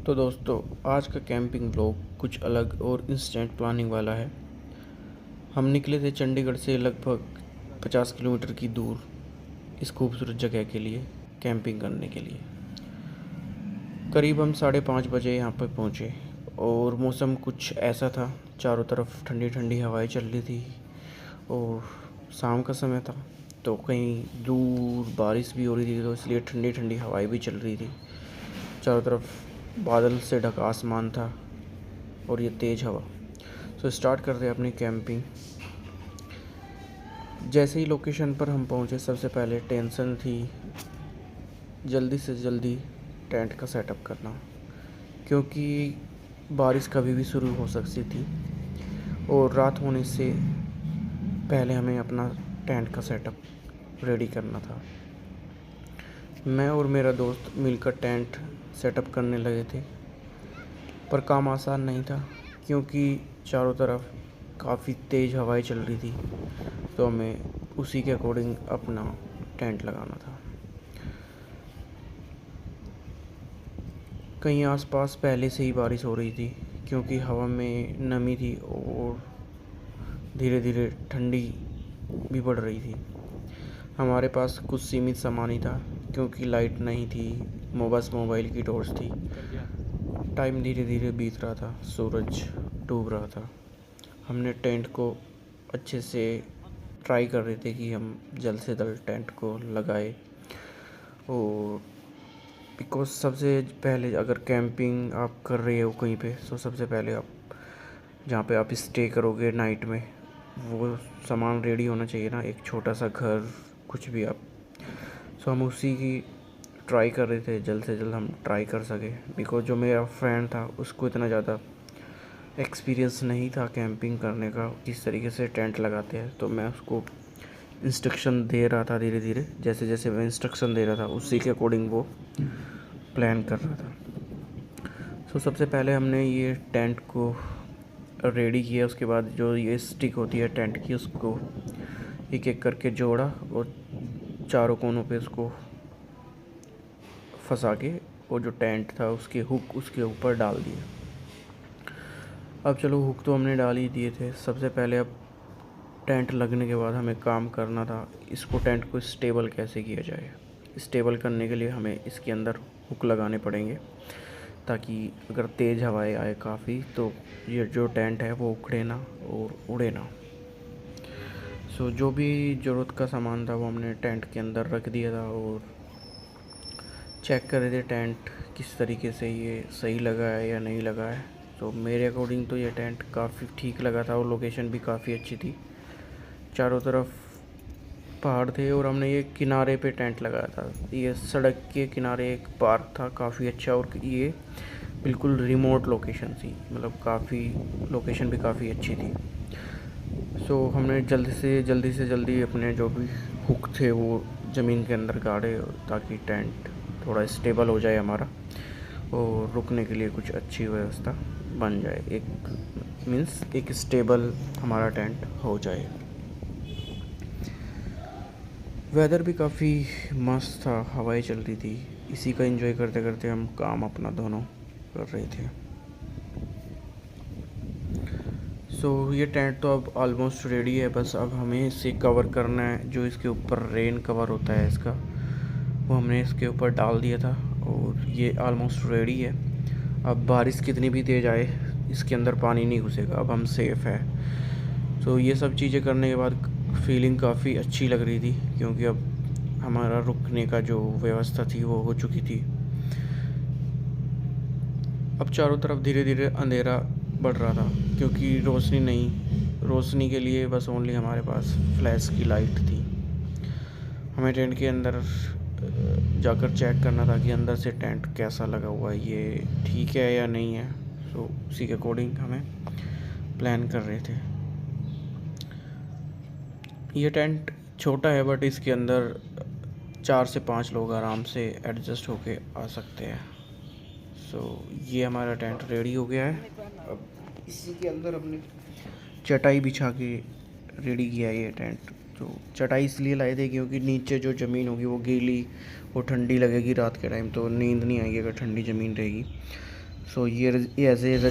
तो दोस्तों, आज का कैंपिंग व्लॉग कुछ अलग और इंस्टेंट प्लानिंग वाला है। हम निकले थे चंडीगढ़ से लगभग 50 किलोमीटर की दूर इस खूबसूरत जगह के लिए, कैंपिंग करने के लिए। करीब हम 5:30 बजे यहाँ पर पहुँचे और मौसम कुछ ऐसा था, चारों तरफ ठंडी ठंडी हवाएं चल रही थी और शाम का समय था, तो कहीं दूर बारिश भी हो रही थी, तो इसलिए ठंडी ठंडी हवाएं भी चल रही थी। चारों तरफ बादल से ढका आसमान था और ये तेज़ हवा। तो स्टार्ट करते हैं अपनी कैंपिंग। जैसे ही लोकेशन पर हम पहुँचे, सबसे पहले टेंशन थी जल्दी से जल्दी टेंट का सेटअप करना, क्योंकि बारिश कभी भी शुरू हो सकती थी और रात होने से पहले हमें अपना टेंट का सेटअप रेडी करना था। मैं और मेरा दोस्त मिलकर टेंट सेटअप करने लगे थे, पर काम आसान नहीं था क्योंकि चारों तरफ काफ़ी तेज़ हवाएं चल रही थी, तो हमें उसी के अकॉर्डिंग अपना टेंट लगाना था। कहीं आसपास पहले से ही बारिश हो रही थी क्योंकि हवा में नमी थी और धीरे धीरे ठंडी भी बढ़ रही थी। हमारे पास कुछ सीमित सामान ही था क्योंकि लाइट नहीं थी, बस मोबाइल की टॉर्च थी। टाइम धीरे धीरे बीत रहा था, सूरज डूब रहा था। हमने टेंट को अच्छे से ट्राई कर रहे थे कि हम जल्द से जल्द टेंट को लगाए। और बिकॉज सबसे पहले अगर कैंपिंग आप कर रहे हो कहीं पे, तो सबसे पहले आप जहाँ पे आप स्टे करोगे नाइट में, वो सामान रेडी होना चाहिए ना, एक छोटा सा घर, कुछ भी आप। सो हम उसी की ट्राई कर रहे थे, जल्द से जल्द हम ट्राई कर सके। बिकॉज जो मेरा फ्रेंड था उसको इतना ज़्यादा एक्सपीरियंस नहीं था कैंपिंग करने का, किस तरीके से टेंट लगाते हैं, तो मैं उसको इंस्ट्रक्शन दे रहा था धीरे धीरे। जैसे जैसे मैं इंस्ट्रक्शन दे रहा था उसी के अकॉर्डिंग वो प्लान कर रहा था। सो सबसे पहले हमने ये टेंट को रेडी किया। उसके बाद जो ये स्टिक होती है टेंट की, उसको एक एक करके जोड़ा और चारों कोनों पे उसको फंसा के, और जो टेंट था उसके हुक उसके ऊपर डाल दिए। अब चलो, हुक तो हमने डाल ही दिए थे। सबसे पहले अब टेंट लगने के बाद हमें काम करना था, इसको टेंट को स्टेबल कैसे किया जाए। स्टेबल करने के लिए हमें इसके अंदर हुक लगाने पड़ेंगे, ताकि अगर तेज़ हवाएं आए काफ़ी, तो ये जो टेंट है वो उखड़े ना और उड़े ना। सो जो भी ज़रूरत का सामान था वो हमने टेंट के अंदर रख दिया था और चेक कर रहे थे टेंट किस तरीके से ये सही लगा है या नहीं लगा है। तो मेरे अकॉर्डिंग तो ये टेंट काफ़ी ठीक लगा था और लोकेशन भी काफ़ी अच्छी थी। चारों तरफ पहाड़ थे और हमने ये किनारे पे टेंट लगाया था। ये सड़क के किनारे एक पार्क था काफ़ी अच्छा, और ये बिल्कुल रिमोट लोकेशन थी, मतलब काफ़ी लोकेशन भी काफ़ी अच्छी थी। सो हमने जल्दी से जल्दी अपने जो भी हुक थे वो ज़मीन के अंदर गाड़े, ताकि टेंट थोड़ा स्टेबल हो जाए हमारा, और रुकने के लिए कुछ अच्छी व्यवस्था बन जाए। एक स्टेबल हमारा टेंट हो जाए। वेदर भी काफ़ी मस्त था, हवाएं चल रही थी। इसी का एंजॉय करते करते हम काम अपना दोनों कर रहे थे। सो ये टेंट तो अब ऑलमोस्ट रेडी है, बस अब हमें इसे कवर करना है। जो इसके ऊपर रेन कवर होता है इसका, वो हमने इसके ऊपर डाल दिया था और ये ऑलमोस्ट रेडी है। अब बारिश कितनी भी तेज़ आए, इसके अंदर पानी नहीं घुसेगा, अब हम सेफ़ है। तो ये सब चीज़ें करने के बाद फीलिंग काफ़ी अच्छी लग रही थी, क्योंकि अब हमारा रुकने का जो व्यवस्था थी वो हो चुकी थी। अब चारों तरफ धीरे धीरे अंधेरा बढ़ रहा था, क्योंकि रोशनी के लिए बस ओनली हमारे पास फ्लैश की लाइट थी। हमें टेंट के अंदर जाकर चेक करना था कि अंदर से टेंट कैसा लगा हुआ है, ये ठीक है या नहीं है। तो उसी के अकॉर्डिंग हमें प्लान कर रहे थे। ये टेंट छोटा है, बट इसके अंदर 4 से 5 लोग आराम से एडजस्ट होके आ सकते हैं। सो ये हमारा टेंट रेडी हो गया है। अब इसी के अंदर हमने चटाई बिछा के रेडी किया है ये टेंट। तो चटाई इसलिए लाए थे क्योंकि नीचे जो ज़मीन होगी वो गीली, वो ठंडी लगेगी रात के टाइम, तो नींद नहीं आएगी अगर ठंडी ज़मीन रहेगी। सो ये ऐसे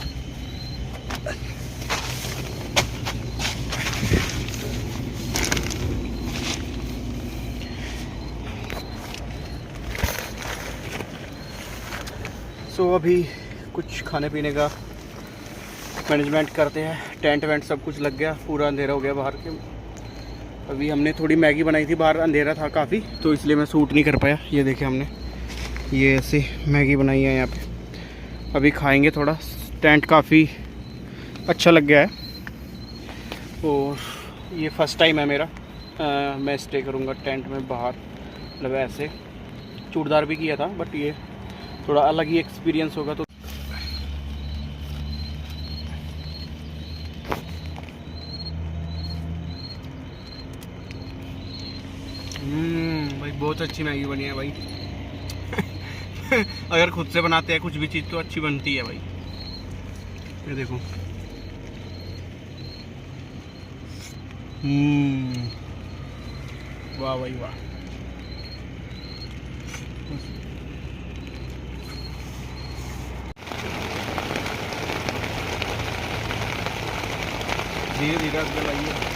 अभी कुछ खाने पीने का मैनेजमेंट करते हैं। टेंट वेंट सब कुछ लग गया, पूरा अंधेरा हो गया बाहर के। अभी हमने थोड़ी मैगी बनाई थी, बाहर अंधेरा था काफ़ी, तो इसलिए मैं शूट नहीं कर पाया। ये देखिए हमने ये ऐसे मैगी बनाई है यहाँ पे। अभी खाएंगे थोड़ा। टेंट काफ़ी अच्छा लग गया है और ये फ़र्स्ट टाइम है मेरा। मैं स्टे करूँगा टेंट में बाहर, मतलब ऐसे चूड़दार भी किया था, बट ये थोड़ा अलग ही एक्सपीरियंस होगा। तो भाई बहुत अच्छी मैगी बनी है भाई। अगर खुद से बनाते हैं कुछ भी चीज़ तो अच्छी बनती है भाई। ये देखो। वाह भाई वाह। धीरे धीरे अंदर आइए।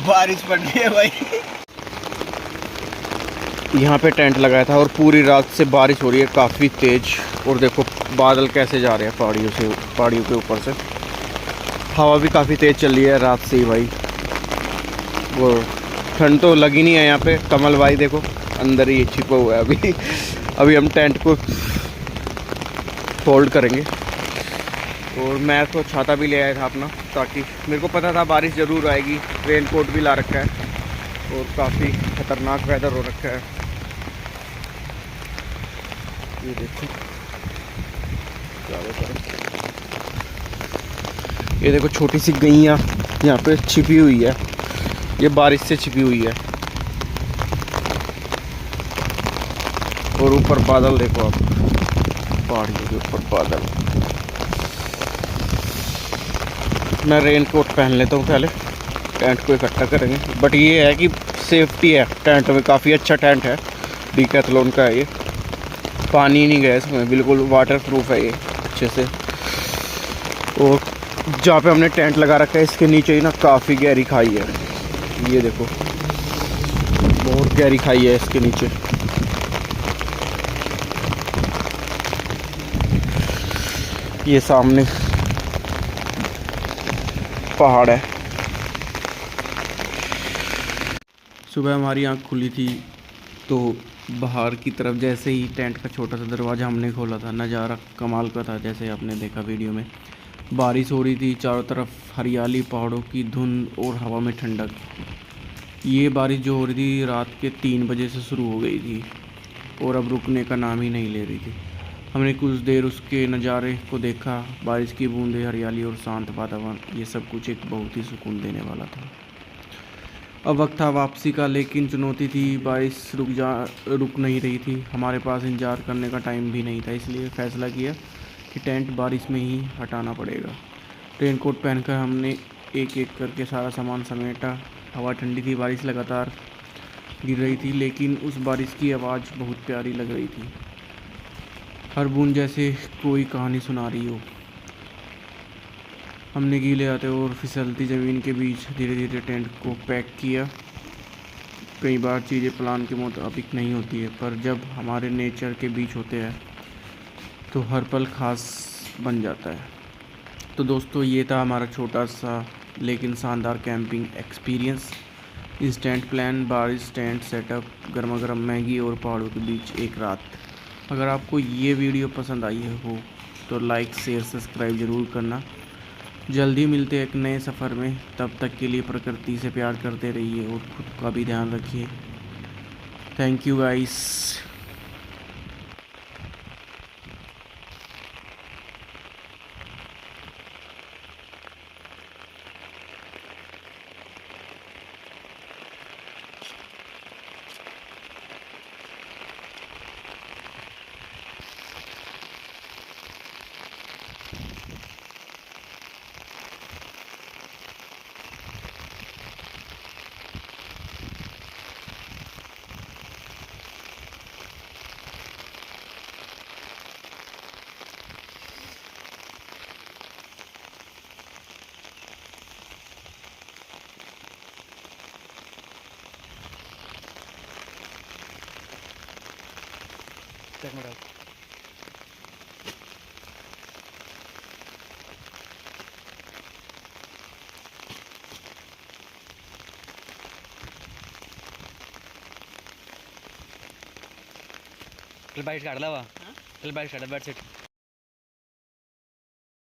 बारिश पड़ रही है भाई। यहाँ पे टेंट लगाया था और पूरी रात से बारिश हो रही है काफ़ी तेज़। और देखो बादल कैसे जा रहे हैं पहाड़ियों के ऊपर से। हवा भी काफ़ी तेज़ चल रही है रात से ही भाई। वो ठंड तो लगी नहीं है यहाँ पे। कमल भाई देखो अंदर ही छिपा हुआ है अभी। अभी हम टेंट को फोल्ड करेंगे। और मैं तो छाता भी ले आया था अपना, ताकि मेरे को पता था बारिश ज़रूर आएगी। रेन कोट भी ला रखा है और काफ़ी ख़तरनाक वेदर हो रखा है। ये देखो ये देखो छोटी सी गैया यहाँ पे छिपी हुई है। ये बारिश से छिपी हुई है। और ऊपर बादल देखो आप, पहाड़ियों के ऊपर बादल। मैं रेन कोट पहन लेता हूँ पहले, टेंट को इकट्ठा करेंगे। बट ये है कि सेफ्टी है टेंट में, काफ़ी अच्छा टेंट है, डीकैथलॉन का है ये। पानी नहीं गया इसमें, बिल्कुल वाटर प्रूफ है ये अच्छे से। और जहाँ पे हमने टेंट लगा रखा है इसके नीचे ही ना काफ़ी गहरी खाई है। ये देखो बहुत गहरी खाई है इसके नीचे। ये सामने पहाड़ है। सुबह हमारी आँख खुली थी तो बाहर की तरफ जैसे ही टेंट का छोटा सा दरवाज़ा हमने खोला था, नज़ारा कमाल का था। जैसे आपने देखा वीडियो में, बारिश हो रही थी, चारों तरफ हरियाली, पहाड़ों की धुंध और हवा में ठंडक। ये बारिश जो हो रही थी रात के 3 बजे से शुरू हो गई थी और अब रुकने का नाम ही नहीं ले रही थी। हमने कुछ देर उसके नज़ारे को देखा, बारिश की बूंदें, हरियाली और शांत वातावरण। ये सब कुछ एक बहुत ही सुकून देने वाला था। अब वक्त था वापसी का, लेकिन चुनौती थी, बारिश रुक नहीं रही थी। हमारे पास इंतजार करने का टाइम भी नहीं था, इसलिए फ़ैसला किया कि टेंट बारिश में ही हटाना पड़ेगा। रेनकोट पहनकर हमने एक एक करके सारा सामान समेटा। हवा ठंडी थी, बारिश लगातार गिर रही थी, लेकिन उस बारिश की आवाज़ बहुत प्यारी लग रही थी। हर बूंद जैसे कोई कहानी सुना रही हो। हमने गीले आते और फिसलती ज़मीन के बीच धीरे धीरे टेंट को पैक किया। कई बार चीज़ें प्लान के मुताबिक नहीं होती है, पर जब हमारे नेचर के बीच होते हैं तो हर पल खास बन जाता है। तो दोस्तों ये था हमारा छोटा सा लेकिन शानदार कैंपिंग एक्सपीरियंस। इंस्टेंट प्लान, बारिश, टेंट सेटअप, गर्मा गर्म मैगी और पहाड़ों के बीच एक रात। अगर आपको ये वीडियो पसंद आई हो तो लाइक, शेयर, सब्सक्राइब ज़रूर करना। जल्दी मिलते हैं एक नए सफ़र में। तब तक के लिए प्रकृति से प्यार करते रहिए और खुद का भी ध्यान रखिए। Thank you guys. बैक में डाल। चल बाइट काढला वा, चल बाइट काढा, बॅट सेट।